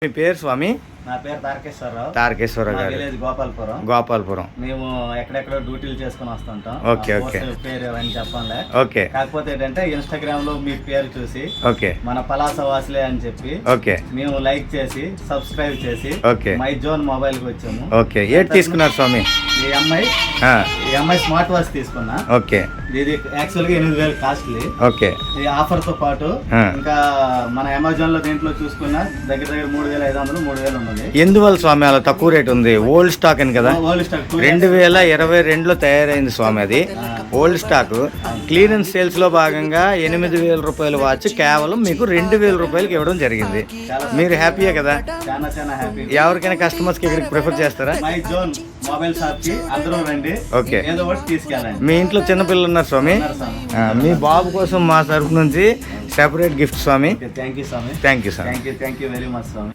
మీ పేరు స్వామి? నా పేరు తారకేశ్వరరావు గారు. విలేజ్ గోపాలపురం. మేము ఎక్కడెక్కడో డ్యూటీలు చేసుకుని వస్తుంటాం. ఓకే పేరు అని చెప్పండి. ఓకే. కాకపోతే ఏంటంటే ఇన్స్టాగ్రామ్ లో మీ పేరు చూసి ఓకే మన పలాస వాసులే అని చెప్పి ఓకే మేము లైక్ చేసి సబ్స్క్రైబ్ చేసి ఓకే మై జోన్ మొబైల్ కి వచ్చాము. ఓకే. ఏది తీసుకున్నారు స్వామి? ఈ అమ్మాయి స్మార్ట్ వాచ్ తీసుకున్నా. ఓకే. ఇది యాక్చువల్ గా 8,000 కాస్ట్లీ. ఓకే. ఈ ఆఫర్ తో పాటు ఇంకా మన అమెజాన్ లో దీంట్లో చూసుకున్నా దగ్గర 3,500 3,000 ఉన్నది. ఎందువల్ల స్వామి అలా తక్కువ రేట్ ఉంది? ఓల్డ్ స్టాక్ అని కదా, 2022లో తయారైంది స్వామి. అది ఓల్డ్ స్టాక్. క్లియరెన్స్ సేల్స్ లో భాగంగా 8,000 రూపాయల వాచ్ కేవలం మీకు 2,000 రూపాయలకి ఇవ్వడం జరిగింది. మీరు హ్యాపీయే కదా? చాలా హ్యాపీ. ఎవరికైనా కస్టమర్స్ కి ఇక్కడికి ప్రిఫర్ చేస్తారా? మై జోన్ మొబైల్ షాప్ కి అందరూ రండి. ఓకే. ఏదో ఒకటి తీసుకెళ్ళండి. మీ ఇంట్లో చిన్నపిల్లలు ఉన్నారు స్వామి? మీ బాబు కోసం మా తరఫు నుంచి సెపరేట్ గిఫ్ట్ స్వామి. థ్యాంక్ యూ స్వామి. థ్యాంక్ యూ స్వామి. Thank you very much Swamy.